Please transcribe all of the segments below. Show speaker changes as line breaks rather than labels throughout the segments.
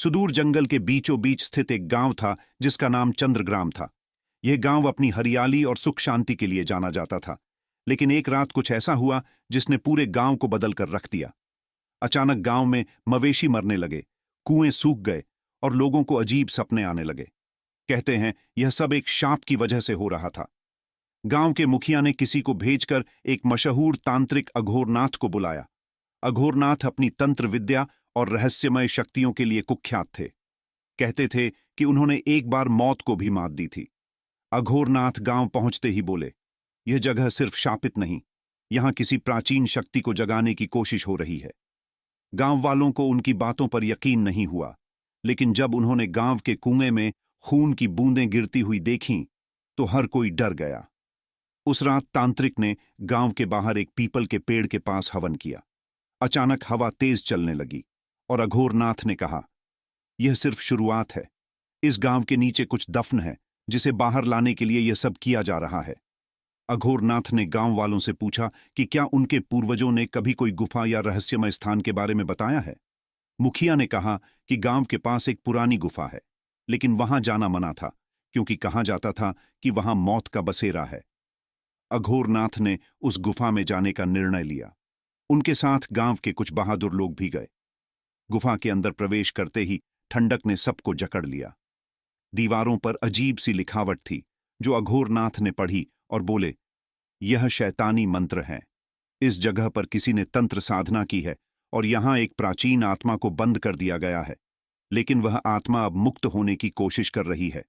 सुदूर जंगल के बीचों बीच स्थित एक गांव था जिसका नाम चंद्रग्राम था। यह गांव अपनी हरियाली और सुख शांति के लिए जाना जाता था। लेकिन एक रात कुछ ऐसा हुआ जिसने पूरे गांव को बदल कर रख दिया। अचानक गांव में मवेशी मरने लगे, कुएं सूख गए और लोगों को अजीब सपने आने लगे। कहते हैं यह सब एक शाप की वजह से हो रहा था। गांव के मुखिया ने किसी को भेजकर एक मशहूर तांत्रिक अघोरनाथ को बुलाया। अघोरनाथ अपनी तंत्र विद्या और रहस्यमय शक्तियों के लिए कुख्यात थे। कहते थे कि उन्होंने एक बार मौत को भी मात दी थी। अघोरनाथ गांव पहुंचते ही बोले, यह जगह सिर्फ शापित नहीं, यहां किसी प्राचीन शक्ति को जगाने की कोशिश हो रही है। गांव वालों को उनकी बातों पर यकीन नहीं हुआ, लेकिन जब उन्होंने गांव के कुएं में खून की बूंदें गिरती हुई देखीं, तो हर कोई डर गया। उस रात तांत्रिक ने गांव के बाहर एक पीपल के पेड़ के पास हवन किया। अचानक हवा तेज चलने लगी और अघोरनाथ ने कहा, यह सिर्फ शुरुआत है। इस गांव के नीचे कुछ दफन है जिसे बाहर लाने के लिए यह सब किया जा रहा है। अघोरनाथ ने गांव वालों से पूछा कि क्या उनके पूर्वजों ने कभी कोई गुफा या रहस्यमय स्थान के बारे में बताया है। मुखिया ने कहा कि गांव के पास एक पुरानी गुफा है, लेकिन वहां जाना मना था क्योंकि कहा जाता था कि वहां मौत का बसेरा है। अघोरनाथ ने उस गुफा में जाने का निर्णय लिया। उनके साथ गांव के कुछ बहादुर लोग भी गए। गुफा के अंदर प्रवेश करते ही ठंडक ने सबको जकड़ लिया। दीवारों पर अजीब सी लिखावट थी जो अघोरनाथ ने पढ़ी और बोले, यह शैतानी मंत्र है। इस जगह पर किसी ने तंत्र साधना की है और यहां एक प्राचीन आत्मा को बंद कर दिया गया है, लेकिन वह आत्मा अब मुक्त होने की कोशिश कर रही है।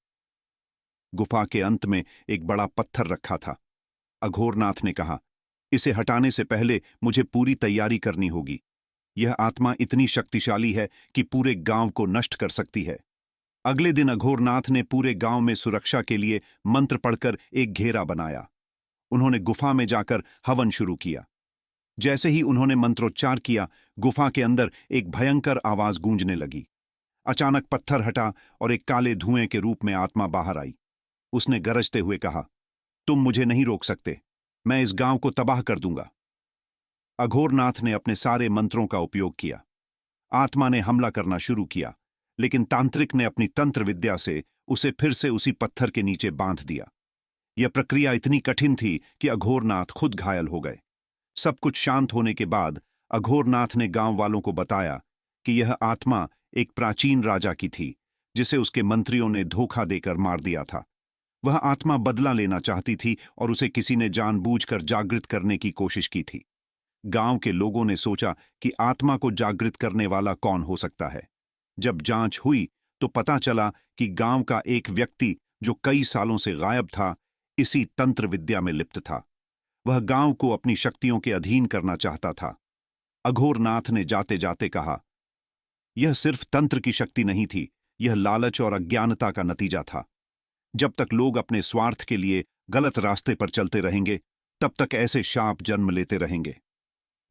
गुफा के अंत में एक बड़ा पत्थर रखा था। अघोरनाथ ने कहा, इसे हटाने से पहले मुझे पूरी तैयारी करनी होगी। यह आत्मा इतनी शक्तिशाली है कि पूरे गांव को नष्ट कर सकती है। अगले दिन अघोरनाथ ने पूरे गांव में सुरक्षा के लिए मंत्र पढ़कर एक घेरा बनाया। उन्होंने गुफा में जाकर हवन शुरू किया। जैसे ही उन्होंने मंत्रोच्चार किया, गुफा के अंदर एक भयंकर आवाज गूंजने लगी। अचानक पत्थर हटा और एक काले धुएं के रूप में आत्मा बाहर आई। उसने गरजते हुए कहा, तुम मुझे नहीं रोक सकते, मैं इस गांव को तबाह कर दूंगा। अघोरनाथ ने अपने सारे मंत्रों का उपयोग किया। आत्मा ने हमला करना शुरू किया, लेकिन तांत्रिक ने अपनी तंत्र विद्या से उसे फिर से उसी पत्थर के नीचे बांध दिया। यह प्रक्रिया इतनी कठिन थी कि अघोरनाथ खुद घायल हो गए। सब कुछ शांत होने के बाद अघोरनाथ ने गांव वालों को बताया कि यह आत्मा एक प्राचीन राजा की थी जिसे उसके मंत्रियों ने धोखा देकर मार दिया था। वह आत्मा बदला लेना चाहती थी और उसे किसी ने जानबूझकर जागृत करने की कोशिश की थी। गांव के लोगों ने सोचा कि आत्मा को जागृत करने वाला कौन हो सकता है। जब जांच हुई तो पता चला कि गांव का एक व्यक्ति जो कई सालों से गायब था, इसी तंत्र विद्या में लिप्त था। वह गांव को अपनी शक्तियों के अधीन करना चाहता था। अघोरनाथ ने जाते जाते कहा, यह सिर्फ तंत्र की शक्ति नहीं थी, यह लालच और अज्ञानता का नतीजा था। जब तक लोग अपने स्वार्थ के लिए गलत रास्ते पर चलते रहेंगे, तब तक ऐसे शाप जन्म लेते रहेंगे।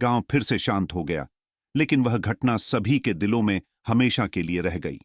गांव फिर से शांत हो गया, लेकिन वह घटना सभी के दिलों में हमेशा के लिए रह गई।